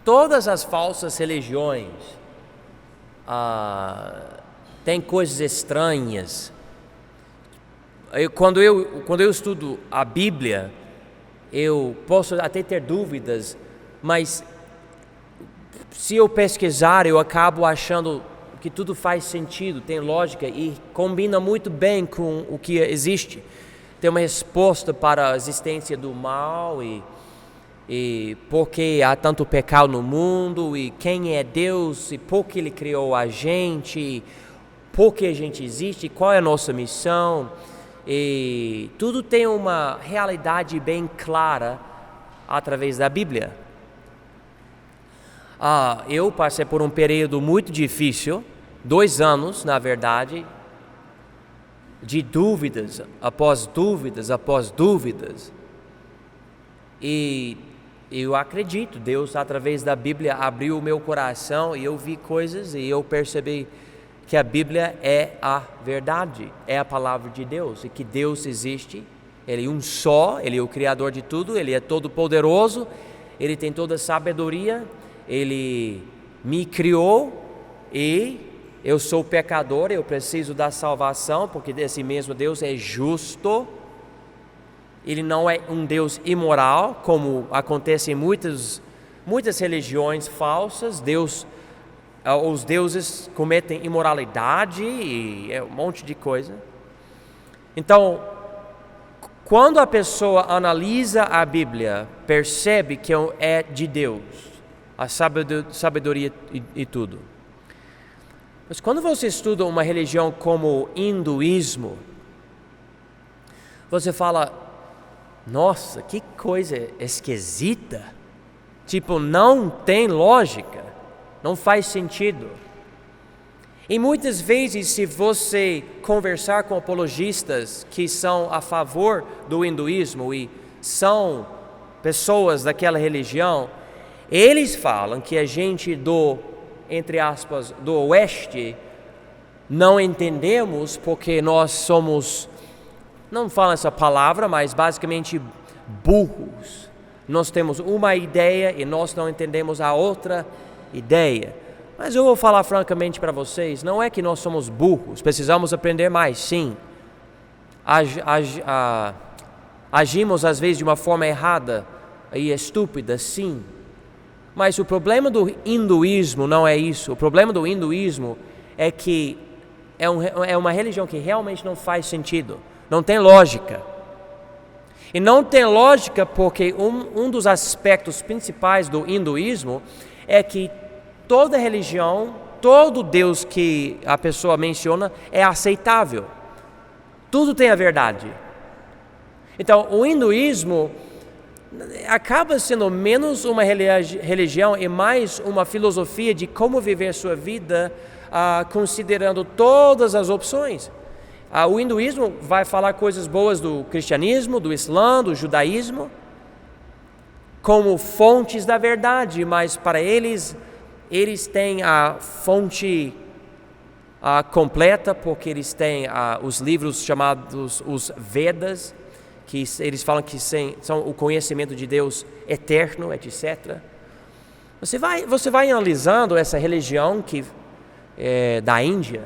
todas as falsas religiões têm coisas estranhas. Quando eu estudo a Bíblia, eu posso até ter dúvidas, mas se eu pesquisar, eu acabo achando que tudo faz sentido, tem lógica e combina muito bem com o que existe. Tem uma resposta para a existência do mal e por que há tanto pecado no mundo, e quem é Deus, e por que Ele criou a gente, e por que a gente existe, e qual é a nossa missão. E tudo tem uma realidade bem clara através da Bíblia. Eu passei por um período muito difícil, 2 anos, na verdade, de dúvidas após dúvidas após dúvidas. E eu acredito, Deus, através da Bíblia, abriu o meu coração e eu vi coisas e eu percebi que a Bíblia é a verdade, é a palavra de Deus, e que Deus existe, Ele é um só, Ele é o Criador de tudo, Ele é todo poderoso, Ele tem toda a sabedoria, Ele me criou e eu sou pecador, eu preciso da salvação, porque esse mesmo Deus é justo. Ele não é um Deus imoral, como acontece em muitas religiões falsas. Os deuses cometem imoralidade e um monte de coisa. Então, quando a pessoa analisa a Bíblia, percebe que é de Deus, a sabedoria e tudo. Mas quando você estuda uma religião como o hinduísmo, você fala: nossa, que coisa esquisita. Tipo, não tem lógica, não faz sentido. E muitas vezes, se você conversar com apologistas que são a favor do hinduísmo e são pessoas daquela religião, eles falam que a gente entre aspas, do oeste, não entendemos porque nós somos, não falam essa palavra, mas basicamente burros. Nós temos uma ideia e nós não entendemos a outra ideia. Mas eu vou falar francamente para vocês, não é que nós somos burros, precisamos aprender mais, sim. Agimos às vezes de uma forma errada e estúpida, sim. Mas o problema do hinduísmo não é isso. O problema do hinduísmo é que é uma religião que realmente não faz sentido, não tem lógica. E não tem lógica porque um dos aspectos principais do hinduísmo é que toda religião, todo Deus que a pessoa menciona é aceitável. Tudo tem a verdade. Então, o hinduísmo acaba sendo menos uma religião e mais uma filosofia de como viver sua vida, considerando todas as opções. O hinduísmo vai falar coisas boas do cristianismo, do islã, do judaísmo, como fontes da verdade, mas para eles têm a fonte completa, porque eles têm os livros chamados os Vedas, que eles falam que são o conhecimento de Deus eterno, etc. Você vai analisando essa religião que é da Índia,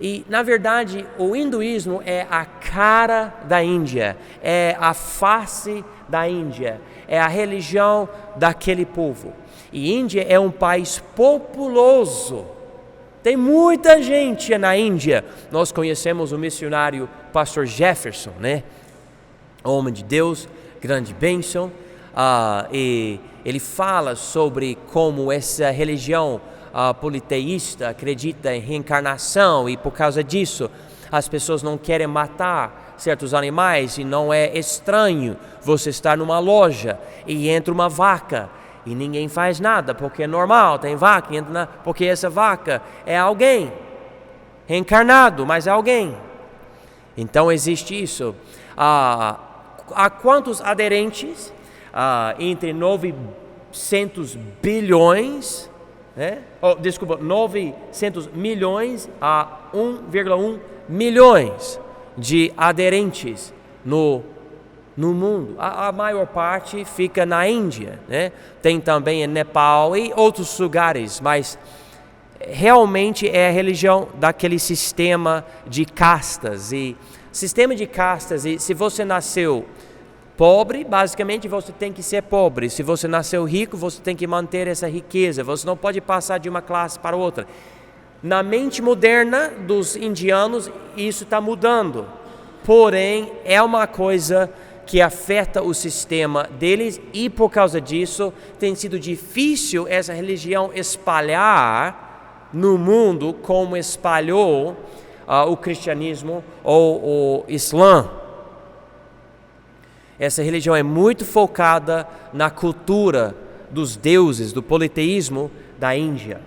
e na verdade o hinduísmo é a cara da Índia, é a face da Índia, é a religião daquele povo. E Índia é um país populoso, tem muita gente na Índia. Nós conhecemos o missionário Pastor Jefferson, né? Homem de Deus, grande bênção, e ele fala sobre como essa religião politeísta acredita em reencarnação, e por causa disso as pessoas não querem matar certos animais, e não é estranho você estar numa loja e entra uma vaca e ninguém faz nada, porque é normal, tem vaca, porque essa vaca é alguém reencarnado, mas é alguém. Então existe isso. Há quantos aderentes? Entre 900 bilhões, né? 900 milhões a 1,1 milhões de aderentes no no mundo. A maior parte fica na Índia, né? Tem também em Nepal e outros lugares, mas realmente é a religião daquele sistema de castas. E se você nasceu pobre, basicamente você tem que ser pobre. Se você nasceu rico, você tem que manter essa riqueza. Você não pode passar de uma classe para outra. Na mente moderna dos indianos, isso está mudando. Porém, é uma coisa que afeta o sistema deles e por causa disso tem sido difícil essa religião espalhar no mundo como espalhou o cristianismo ou o Islã. Essa religião é muito focada na cultura dos deuses, do politeísmo da Índia.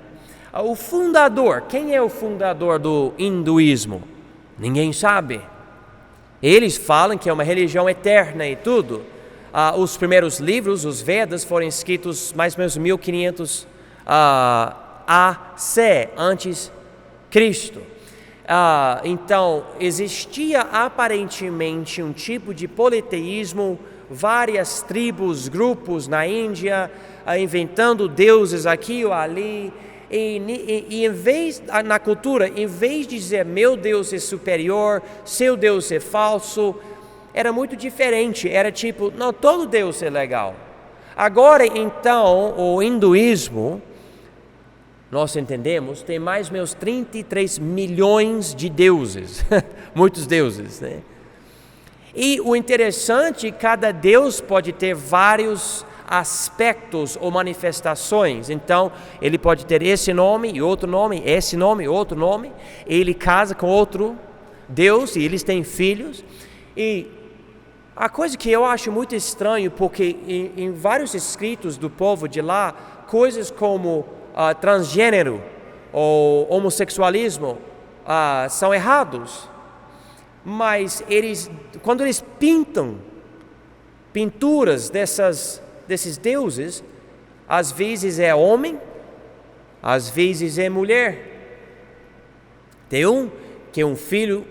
O fundador, quem é o fundador do hinduísmo? Ninguém sabe. Eles falam que é uma religião eterna e tudo. Os primeiros livros, os Vedas, foram escritos mais ou menos 1500 AC, antes Cristo. Então, existia aparentemente um tipo de politeísmo, várias tribos, grupos na Índia, inventando deuses aqui ou ali. E em vez, na cultura, em vez de dizer meu Deus é superior, seu Deus é falso, era muito diferente. Era tipo, não, todo Deus é legal. Agora, então, o hinduísmo, nós entendemos, tem mais ou menos 33 milhões de deuses, muitos deuses, né? E o interessante, cada deus pode ter vários aspectos ou manifestações. Então, ele pode ter esse nome e outro nome, esse nome e outro nome. Ele casa com outro Deus e eles têm filhos. E a coisa que eu acho muito estranho, porque em vários escritos do povo de lá, coisas como transgênero ou homossexualismo são errados. Mas quando eles pintam pinturas desses deuses, às vezes é homem, às vezes é mulher. Tem um que é um filho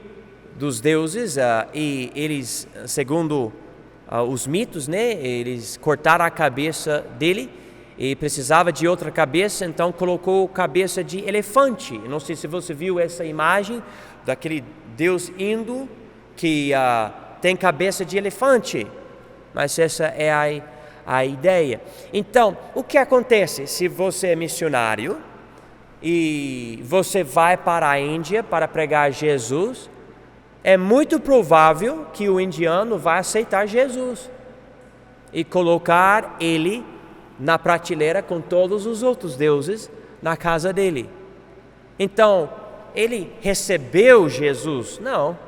dos deuses e eles, segundo os mitos, né, eles cortaram a cabeça dele e precisava de outra cabeça, então colocou cabeça de elefante. Não sei se você viu essa imagem daquele deus hindu que tem cabeça de elefante, mas essa é a ideia. Então, o que acontece se você é missionário e você vai para a Índia para pregar Jesus? É muito provável que o indiano vai aceitar Jesus e colocar ele na prateleira com todos os outros deuses na casa dele. Então, ele recebeu Jesus? Não,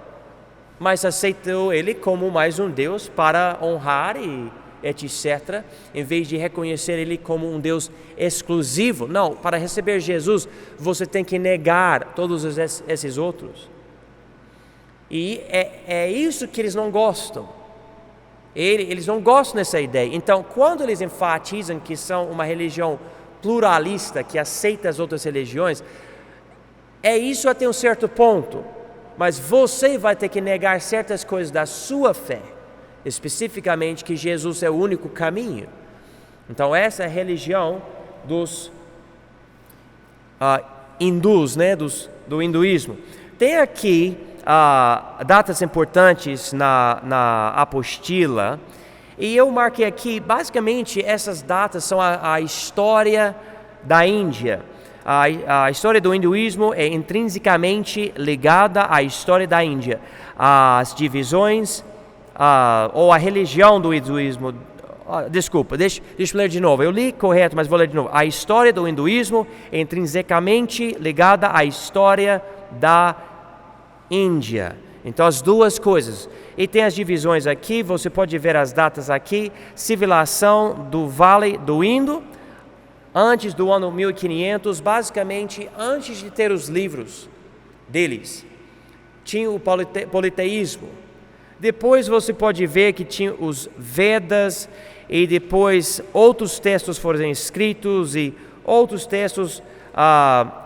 mas aceitou ele como mais um Deus para honrar e etc., em vez de reconhecer ele como um Deus exclusivo. Não, para receber Jesus, você tem que negar todos esses outros. E é isso que eles não gostam. Eles não gostam dessa ideia. Então, quando eles enfatizam que são uma religião pluralista, que aceita as outras religiões, é isso até um certo ponto. Mas você vai ter que negar certas coisas da sua fé, especificamente que Jesus é o único caminho. Então, essa é a religião dos hindus, né, do hinduísmo. Tem aqui datas importantes na apostila, e eu marquei aqui, basicamente, essas datas são a história da Índia. A história do hinduísmo é intrinsecamente ligada à história da Índia. As divisões, ou a religião do hinduísmo, desculpa, deixa eu ler de novo, eu li correto, mas vou ler de novo. A história do hinduísmo é intrinsecamente ligada à história da Índia. Então, as duas coisas. E tem as divisões aqui, você pode ver as datas aqui. Civilização do Vale do Indo, antes do ano 1500, basicamente antes de ter os livros deles. Tinha o politeísmo. Depois você pode ver que tinha os Vedas, e depois outros textos foram escritos, e outros textos,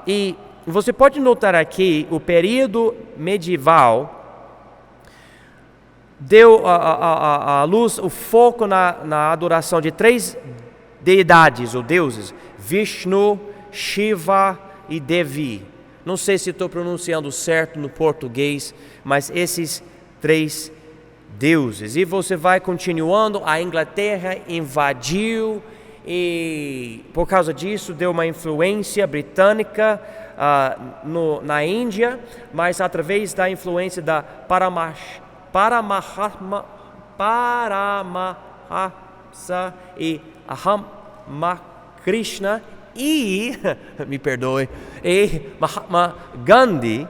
e você pode notar aqui o período medieval. deu a luz, o foco na adoração de 3 deidades ou deuses: Vishnu, Shiva e Devi. Não sei se estou pronunciando certo no português, mas esses 3 deuses. E você vai continuando, a Inglaterra invadiu e por causa disso deu uma influência britânica na Índia, mas através da influência da Paramahansa e Ramakrishna e, me perdoe, e Mahatma Gandhi,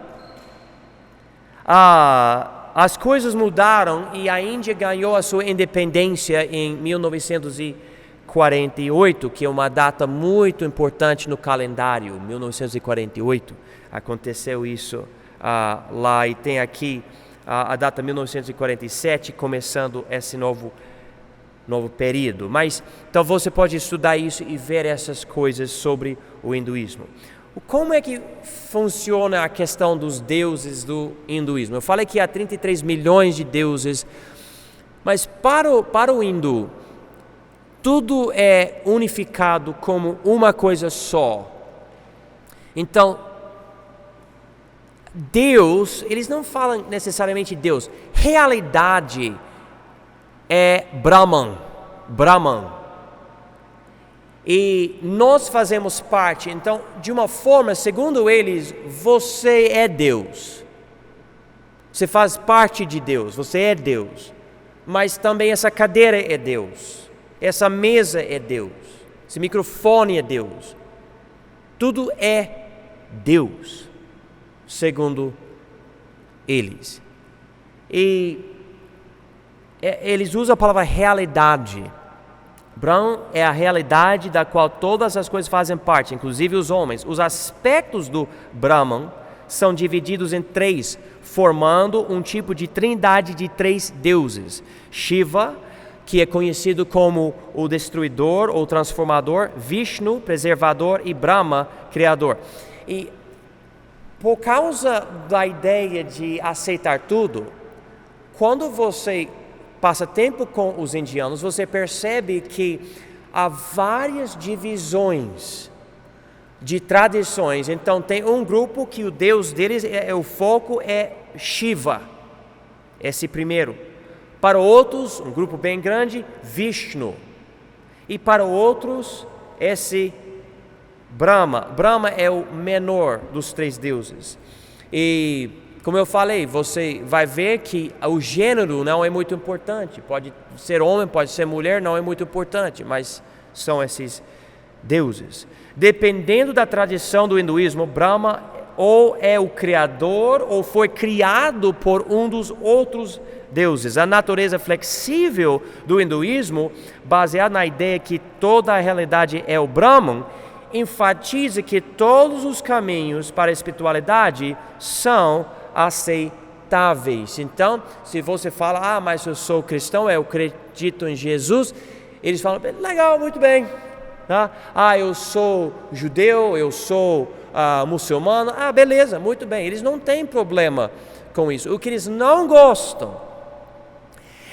as coisas mudaram e a Índia ganhou a sua independência em 1948, que é uma data muito importante no calendário. 1948 aconteceu isso lá, e tem aqui a data 1947, começando esse novo período. Mas então você pode estudar isso e ver essas coisas sobre o hinduísmo. Como é que funciona a questão dos deuses do hinduísmo? Eu falei que há 33 milhões de deuses, mas para o hindu, tudo é unificado como uma coisa só. Então, Deus, eles não falam necessariamente Deus. Realidade é Brahman. E nós fazemos parte. Então, de uma forma, segundo eles, você é Deus. Você faz parte de Deus, você é Deus. Mas também essa cadeira é Deus. Essa mesa é Deus. Esse microfone é Deus. Tudo é Deus, segundo eles. E eles usam a palavra realidade. Brahman é a realidade da qual todas as coisas fazem parte, inclusive os homens. Os aspectos do Brahman são divididos em 3, formando um tipo de trindade de 3 deuses. Shiva, que é conhecido como o destruidor ou transformador, Vishnu, preservador, e Brahma, criador. E por causa da ideia de aceitar tudo, quando você passa tempo com os indianos, você percebe que há várias divisões de tradições. Então tem um grupo que o deus deles, o foco é Shiva, esse primeiro. Para outros, um grupo bem grande, Vishnu. E para outros, esse Brahma. Brahma é o menor dos 3 deuses. E como eu falei, você vai ver que o gênero não é muito importante. Pode ser homem, pode ser mulher, não é muito importante, mas são esses deuses. Dependendo da tradição do hinduísmo, Brahma ou é o criador ou foi criado por um dos outros deuses. A natureza flexível do hinduísmo, baseada na ideia que toda a realidade é o Brahman, enfatiza que todos os caminhos para a espiritualidade são aceitáveis. Então, se você fala, mas eu sou cristão, eu acredito em Jesus, eles falam, legal, muito bem. Eu sou judeu, eu sou muçulmano, beleza, muito bem. Eles não têm problema com isso. O que eles não gostam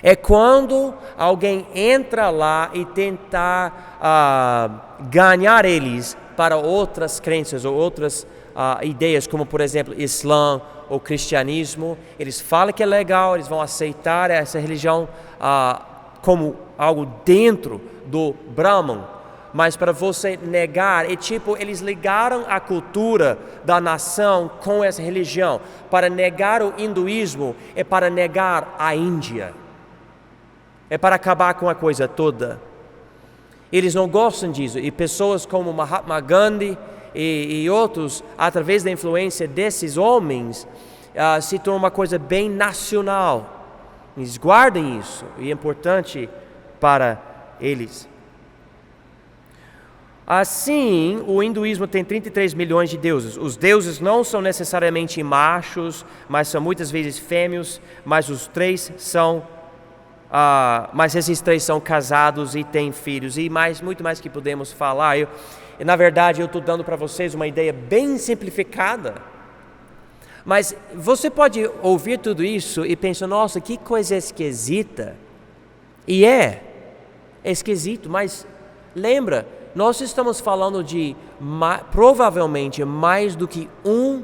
é quando alguém entra lá e tentar ganhar eles para outras crenças ou outras ideias, como por exemplo Islã ou cristianismo. Eles falam que é legal, eles vão aceitar essa religião como algo dentro do Brahman, mas para você negar, eles ligaram a cultura da nação com essa religião. Para negar o hinduísmo é para negar a Índia, é para acabar com a coisa toda. Eles não gostam disso, e pessoas como Mahatma Gandhi e outros, através da influência desses homens, se torna uma coisa bem nacional. Eles guardem isso, e é importante para eles. Assim, o hinduísmo tem 33 milhões de deuses. Os deuses não são necessariamente machos, mas são muitas vezes fêmeos, mas mas esses 3 são casados e têm filhos, e muito mais que podemos falar. Na verdade, eu estou dando para vocês uma ideia bem simplificada, Mas você pode ouvir tudo isso e pensar, nossa, que coisa esquisita. E é esquisito, mas lembra, nós estamos falando de provavelmente mais do que 1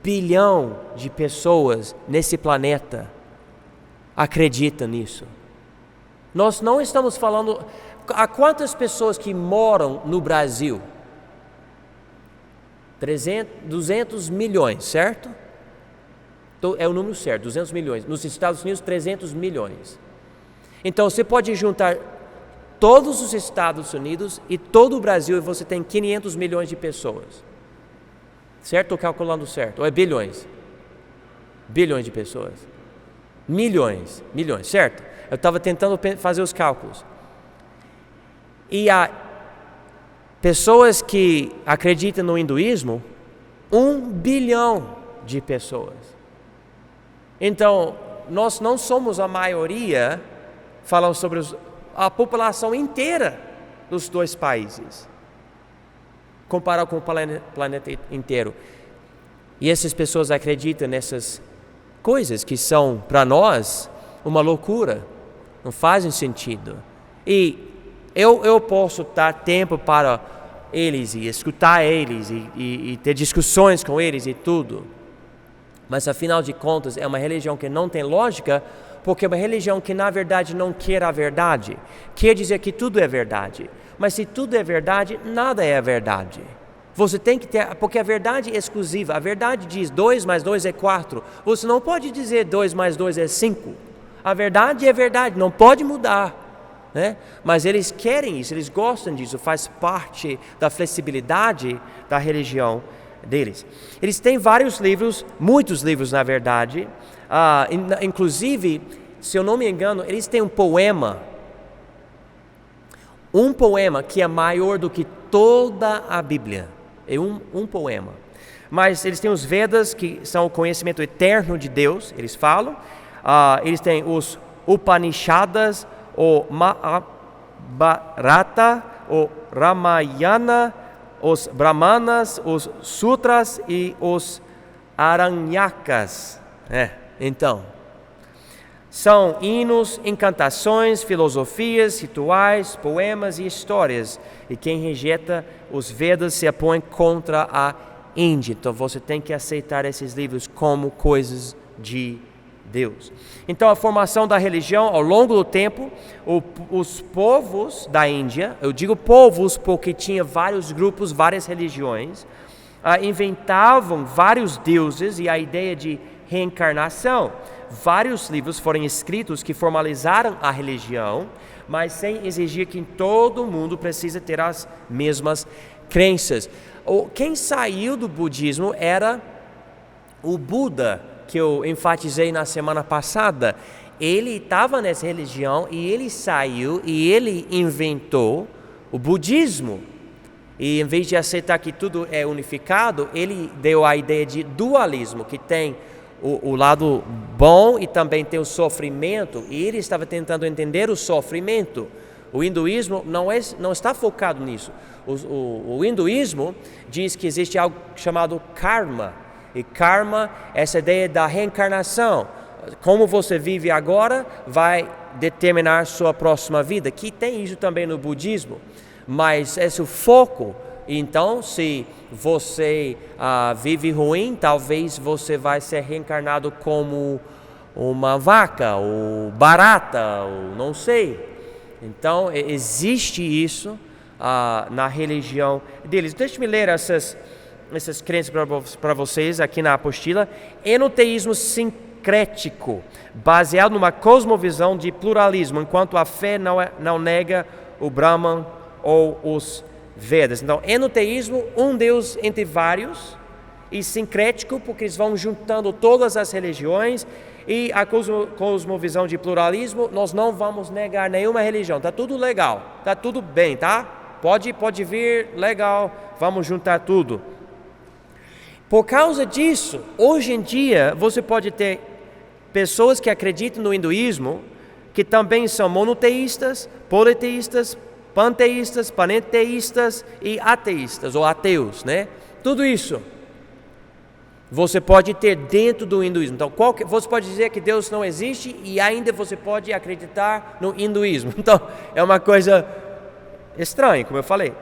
bilhão de pessoas nesse planeta acreditam nisso. Nós não estamos falando... Há quantas pessoas que moram no Brasil? 200 milhões, certo? É o número certo, 200 milhões. Nos Estados Unidos, 300 milhões. Então, você pode juntar todos os Estados Unidos e todo o Brasil e você tem 500 milhões de pessoas. Certo? Estou calculando certo. Ou é bilhões? Bilhões de pessoas. Milhões, certo? Eu estava tentando fazer os cálculos. E há pessoas que acreditam no hinduísmo, 1 bilhão de pessoas. Então, nós não somos a maioria, falando sobre a população inteira dos 2 países, comparado com o planeta inteiro. E essas pessoas acreditam nessas coisas que são, para nós, uma loucura, não fazem sentido. E eu posso dar tempo para eles e escutar eles e ter discussões com eles e tudo. Mas afinal de contas é uma religião que não tem lógica, porque é uma religião que na verdade não quer a verdade. Quer dizer que tudo é verdade. Mas se tudo é verdade, nada é verdade. Você tem que ter, porque a verdade é exclusiva. A verdade diz 2 mais 2 é 4. Você não pode dizer 2 mais 2 é 5. A verdade é verdade, não pode mudar. Né? Mas eles querem isso, eles gostam disso, faz parte da flexibilidade da religião deles. Eles têm vários livros, muitos livros na verdade, inclusive, se eu não me engano, eles têm um poema que é maior do que toda a Bíblia, é um poema. Mas eles têm os Vedas, que são o conhecimento eterno de Deus, eles falam, eles têm os Upanishads, o Mahabharata, o Ramayana, os Brahmanas, os Sutras e os Aranyakas. Então, são hinos, encantações, filosofias, rituais, poemas e histórias. E quem rejeita os Vedas se opõe contra a Índia. Então você tem que aceitar esses livros como coisas de Deus. Então a formação da religião ao longo do tempo, os povos da Índia, eu digo povos porque tinha vários grupos, várias religiões, inventavam vários deuses e a ideia de reencarnação. Vários livros foram escritos que formalizaram a religião, mas sem exigir que todo mundo precisa ter as mesmas crenças. Quem saiu do budismo era o Buda, que eu enfatizei na semana passada. Ele estava nessa religião e ele saiu e ele inventou o budismo. E em vez de aceitar que tudo é unificado, ele deu a ideia de dualismo, que tem o lado bom e também tem o sofrimento. E ele estava tentando entender o sofrimento. O hinduísmo não está focado nisso. O hinduísmo diz que existe algo chamado karma. E karma, essa ideia da reencarnação. Como você vive agora vai determinar sua próxima vida. Que tem isso também no budismo. Mas esse é o foco. Então, se você vive ruim, talvez você vai ser reencarnado como uma vaca, ou barata, ou não sei. Então, existe isso na religião deles. Deixa-me ler essas crenças para vocês aqui na apostila. Enoteísmo sincrético, baseado numa cosmovisão de pluralismo, enquanto a fé não nega o Brahman ou os Vedas. Então, enoteísmo, um Deus entre vários, e sincrético, porque eles vão juntando todas as religiões, e a cosmovisão de pluralismo, nós não vamos negar nenhuma religião, tá tudo legal, tá tudo bem, tá? Pode vir, legal, vamos juntar tudo. Por causa disso, hoje em dia, você pode ter pessoas que acreditam no hinduísmo, que também são monoteístas, politeístas, panteístas, panenteístas e ateístas, ou ateus, né? Tudo isso. você pode ter dentro do hinduísmo. Então, você pode dizer que Deus não existe e ainda você pode acreditar no hinduísmo. Então, é uma coisa estranha, como eu falei.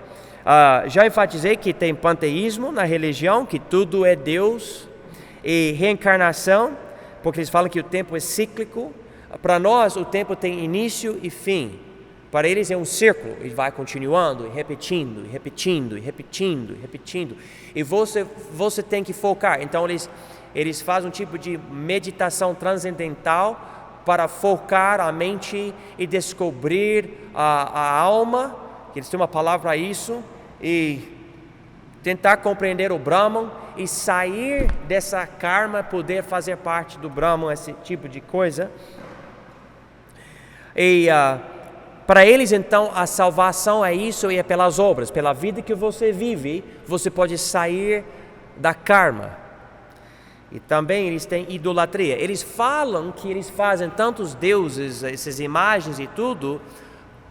Já enfatizei que tem panteísmo na religião, que tudo é Deus, e reencarnação, porque eles falam que o tempo é cíclico. Para nós, o tempo tem início e fim. Para eles é um círculo, e vai continuando, e repetindo, e repetindo, e repetindo, e repetindo. E você tem que focar. Então, eles fazem um tipo de meditação transcendental para focar a mente e descobrir a alma, que eles têm uma palavra para isso, e tentar compreender o Brahman e sair dessa karma, poder fazer parte do Brahman, esse tipo de coisa. E para eles, então, a salvação é isso e é pelas obras. Pela vida que você vive, você pode sair da karma. E também eles têm idolatria. Eles falam que eles fazem tantos deuses, essas imagens e tudo,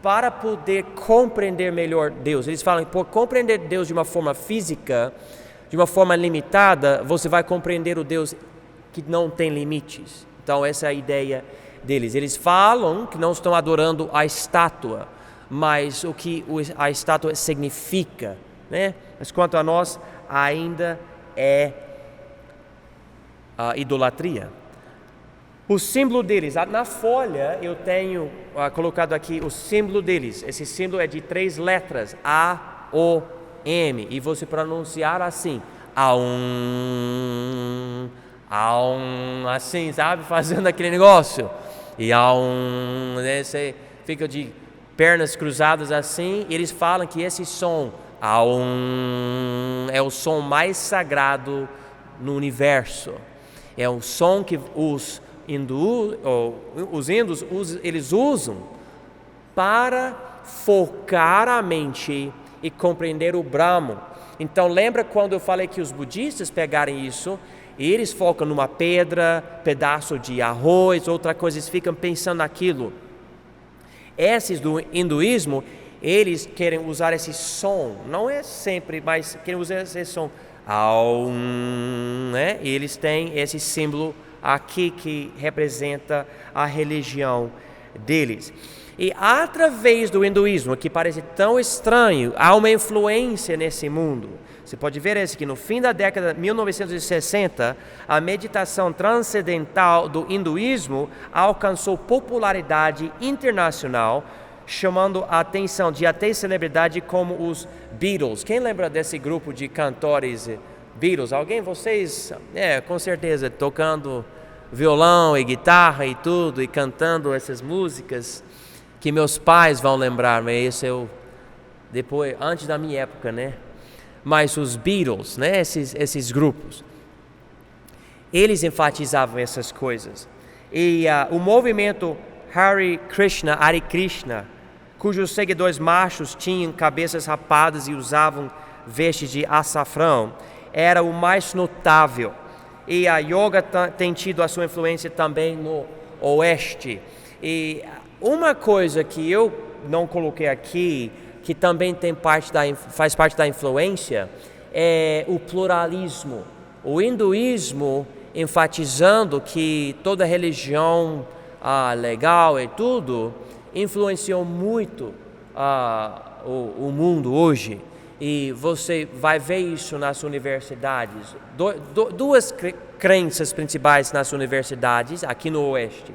para poder compreender melhor Deus. Eles falam que por compreender Deus de uma forma física, de uma forma limitada, você vai compreender o Deus que não tem limites. Então essa é a ideia deles. Eles falam que não estão adorando a estátua, mas o que a estátua significa, né? Mas quanto a nós, ainda é a idolatria. O símbolo deles, na folha eu tenho colocado aqui o símbolo deles. Esse símbolo é de 3 letras, A-O-M, e você pronunciar assim, Aum, Aum, assim, sabe, fazendo aquele negócio. E Aum, né, você fica de pernas cruzadas assim, e eles falam que esse som, Aum, é o som mais sagrado no universo. É o som que os índios eles usam para focar a mente e compreender o Brahman. Então lembra quando eu falei que os budistas pegarem isso e eles focam numa pedra, pedaço de arroz, outra coisa, eles ficam pensando naquilo. Esses do hinduísmo, eles querem usar esse som, não é sempre, mas querem usar esse som, né? E eles têm esse símbolo aqui que representa a religião deles. E através do hinduísmo, que parece tão estranho, há uma influência nesse mundo. Você pode ver isso, que no fim da década de 1960, a meditação transcendental do hinduísmo alcançou popularidade internacional, chamando a atenção de até celebridade como os Beatles. Quem lembra desse grupo de cantores Beatles? Alguém? Vocês? Com certeza, tocando violão e guitarra e tudo, e cantando essas músicas que meus pais vão lembrar, mas isso eu depois, antes da minha época, né? Mas os Beatles, né? Esses grupos, eles enfatizavam essas coisas. E o movimento Hare Krishna, cujos seguidores machos tinham cabeças rapadas e usavam vestes de açafrão, era o mais notável. E a yoga tem tido a sua influência também no Oeste. E uma coisa que eu não coloquei aqui, que também faz parte da influência, é o pluralismo. O hinduísmo enfatizando que toda religião legal e tudo, influenciou muito o mundo hoje. E você vai ver isso nas universidades. Duas crenças principais nas universidades aqui no Oeste.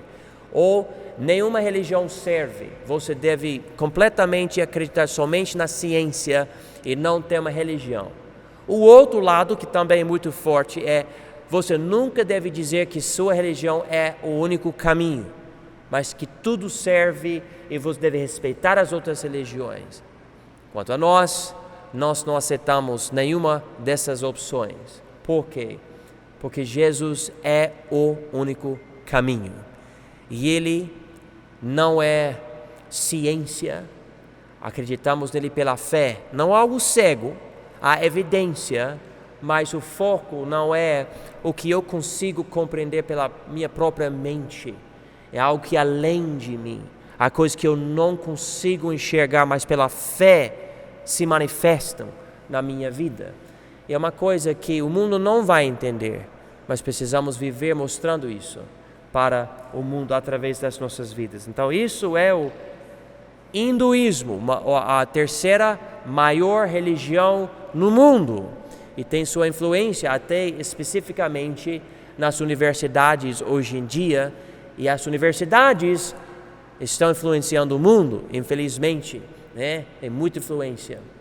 Ou nenhuma religião serve. Você deve completamente acreditar somente na ciência e não ter uma religião. O outro lado, que também é muito forte, é você nunca deve dizer que sua religião é o único caminho, mas que tudo serve e você deve respeitar as outras religiões. Quanto a nós não aceitamos nenhuma dessas opções. Por quê? Porque Jesus é o único caminho. E Ele não é ciência, acreditamos nele pela fé, não é algo cego, há evidência, mas o foco não é o que eu consigo compreender pela minha própria mente, é algo que além de mim, há coisas que eu não consigo enxergar, mas pela fé se manifestam na minha vida. E é uma coisa que o mundo não vai entender, mas precisamos viver mostrando isso para o mundo através das nossas vidas. Então isso é o hinduísmo, a terceira maior religião no mundo, e tem sua influência até especificamente nas universidades hoje em dia, e as universidades estão influenciando o mundo, infelizmente, né? Tem muita influência.